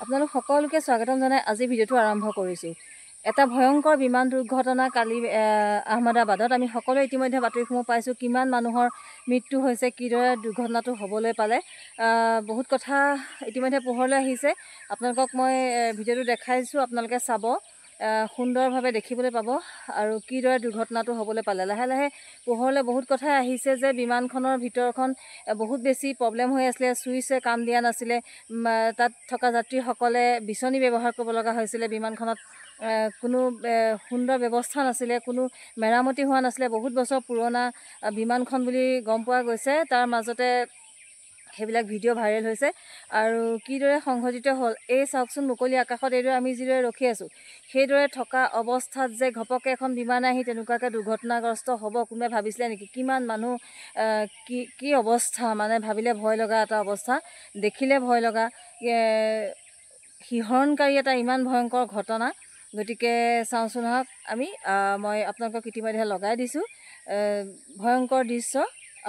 আপোনালোক সকলোকে স্বাগতম জনাই আজি ভিডিঅ'টো আৰম্ভ কৰিছোঁ। এটা ভয়ংকৰ বিমান দুৰ্ঘটনা কালি আহমেদাবাদত আমি সকলোৱে ইতিমধ্যে বাতৰিসমূহ পাইছোঁ। কিমান মানুহৰ মৃত্যু হৈছে, কিদৰে দুৰ্ঘটনাটো হ'বলৈ পালে, বহুত কথা ইতিমধ্যে পোহৰলৈ আহিছে। আপোনালোকক মই ভিডিঅ'টো দেখাইছোঁ, আপোনালোকে চাব, সুন্দৰভাৱে দেখিবলৈ পাব আৰু কিদৰে দুৰ্ঘটনাটো হ'বলৈ পালে। লাহে লাহে পোহৰলৈ বহুত কথাই আহিছে যে বিমানখনৰ ভিতৰখন বহুত বেছি প্ৰব্লেম হৈ আছিলে, ছুইচে কাম দিয়া নাছিলে, তাত থকা যাত্ৰীসকলে বিচনী ব্যৱহাৰ কৰিব লগা হৈছিলে। বিমানখনত কোনো সুন্দৰ ব্যৱস্থা নাছিলে, কোনো মেৰামতি হোৱা নাছিলে। বহুত বছৰ পুৰণা বিমানখন বুলি গম পোৱা গৈছে। তাৰ মাজতে সেইবিলাক ভিডিঅ' ভাইৰেল হৈছে আৰু কিদৰে সংঘটিত হ'ল এই চাওকচোন। মুকলি আকাশত এইদৰে আমি যিদৰে ৰখি আছোঁ, সেইদৰে থকা অৱস্থাত যে ঘপককৈ এখন বিমান আহি তেনেকুৱাকৈ দুৰ্ঘটনাগ্ৰস্ত হ'ব, কোনোবাই ভাবিছিলে নেকি? কিমান মানুহ, কি অৱস্থা, মানে ভাবিলে ভয় লগা এটা অৱস্থা, দেখিলে ভয় লগা, শিহৰণকাৰী এটা ইমান ভয়ংকৰ ঘটনা। গতিকে চাওঁচোন আহক, মই আপোনালোকক ইতিমধ্যে লগাই দিছোঁ ভয়ংকৰ দৃশ্য।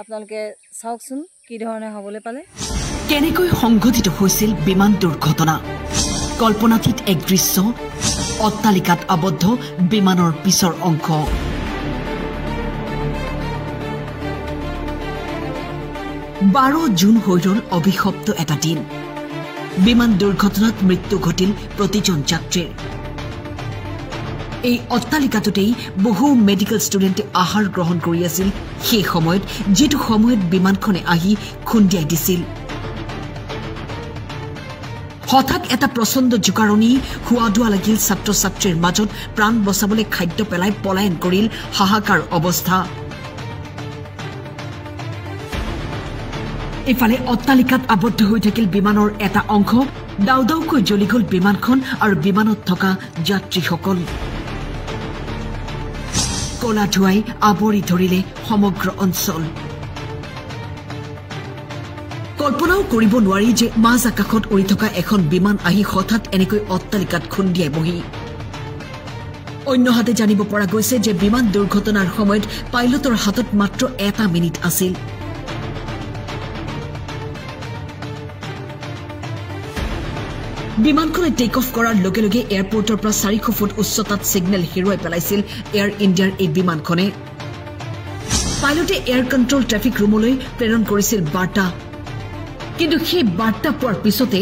আপোনালোকে চাওকচোন কি ধৰণে হ'বলৈ পালে। কেনেকৈ সংঘটিত হৈছিল বিমান দুৰ্ঘটনা? কল্পনাতীত এক দৃশ্য, অট্টালিকাত আবদ্ধ বিমানৰ পিছৰ অংশ। 12 জুন হৈ ৰ'ল অভিশপ্ত এটা দিন। বিমান দুৰ্ঘটনাত মৃত্যু ঘটিল প্ৰতিজন যাত্ৰীৰ। এই অট্টালিকাটোতেই বহু মেডিকেল ষ্টুডেণ্টে আহাৰ গ্ৰহণ কৰি আছিল সেই সময়ত, যিটো সময়ত বিমানখনে আহি খুন্দিয়াই দিছিল। হঠাৎ এটা প্ৰচণ্ড জোকাৰণি হোৱা লাগিল ছাত্ৰ ছাত্ৰীৰ মাজত। প্ৰাণ বচাবলৈ খাদ্য পেলাই পলায়ন কৰিল, হাহাকাৰ অৱস্থা। ইফালে অট্টালিকাত আবদ্ধ হৈ থাকিল বিমানৰ এটা অংশ। দাও দাওকৈ জ্বলি গ'ল বিমানখন আৰু বিমানত থকা যাত্ৰীসকল। কলা ধোঁৱাই আৱৰি ধৰিলে সমগ্ৰ অঞ্চল। কল্পনাও কৰিব নোৱাৰি যে মাজ আকাশত উৰি থকা এখন বিমান আহি হঠাৎ এনেকৈ অট্টালিকাত খুন্দিয়াই বহি। অন্যহাতে জানিব পৰা গৈছে যে বিমান দুৰ্ঘটনাৰ সময়ত পাইলটৰ হাতত মাত্ৰ 1 মিনিট আছিল। বিমানখনে টেক অফ কৰাৰ লগে লগে এয়াৰপৰ্টৰ পৰা 400 ফুট উচ্চতাত ছিগনেল হেৰুৱাই পেলাইছিল এয়াৰ ইণ্ডিয়াৰ এই বিমানখনে। পাইলটে এয়াৰ কণ্ট্ৰল ট্ৰেফিক ৰুমলৈ প্ৰেৰণ কৰিছিল বাৰ্তা, কিন্তু সেই বাৰ্তা পোৱাৰ পিছতে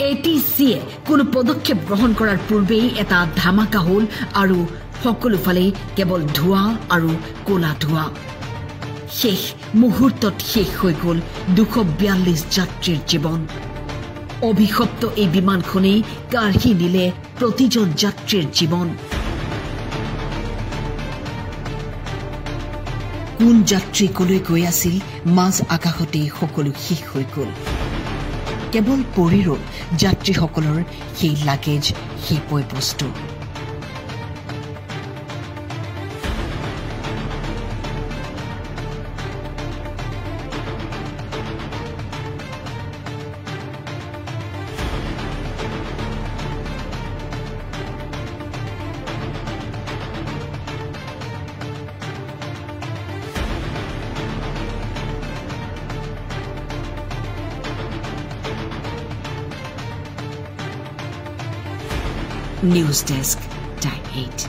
ATC-য়ে কোনো পদক্ষেপ গ্ৰহণ কৰাৰ পূৰ্বেই এটা ধামাকা হ'ল আৰু সকলোফালে কেৱল ধোঁৱা আৰু ক'লা ধোঁৱা। শেষ মুহূৰ্তত শেষ হৈ গ'ল 242 যাত্ৰীৰ জীৱন। অভিশপ্ত এই বিমানখনেই কাঢ়ি নিলে প্ৰতিজন যাত্ৰীৰ জীৱন। কোন যাত্ৰী কলৈ গৈ আছিল, মাজ আকাশতেই সকলো শেষ হৈ গ'ল। কেৱল পৰি ৰ'ল যাত্ৰীসকলৰ সেই লাগেজ, সেই বস্তু। News Desk, Time 8.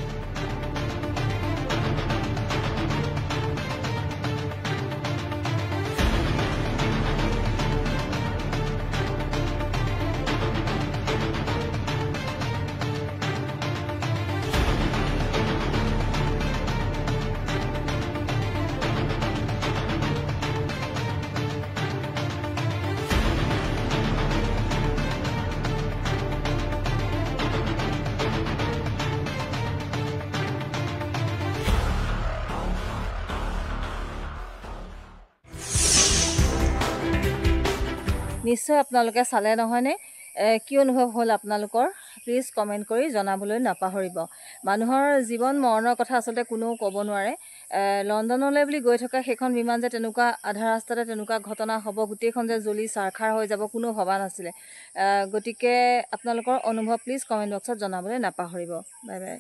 নিশ্চয় আপোনালোকে চালে নহয়নে? কি অনুভৱ হ'ল আপোনালোকৰ? প্লিজ কমেণ্ট কৰি জনাবলৈ নাপাহৰিব। মানুহৰ জীৱন মৰণৰ কথা আচলতে কোনেও ক'ব নোৱাৰে। লণ্ডনলৈ বুলি গৈ থকা সেইখন বিমান যে তেনেকুৱা আধা ৰাস্তাতে তেনেকুৱা ঘটনা হ'ব, গোটেইখন যে জ্বলি চাৰখাৰ হৈ যাব, কোনেও ভবা নাছিলে। গতিকে আপোনালোকৰ অনুভৱ প্লিজ কমেণ্ট বক্সত জনাবলৈ নাপাহৰিব। Bye bye.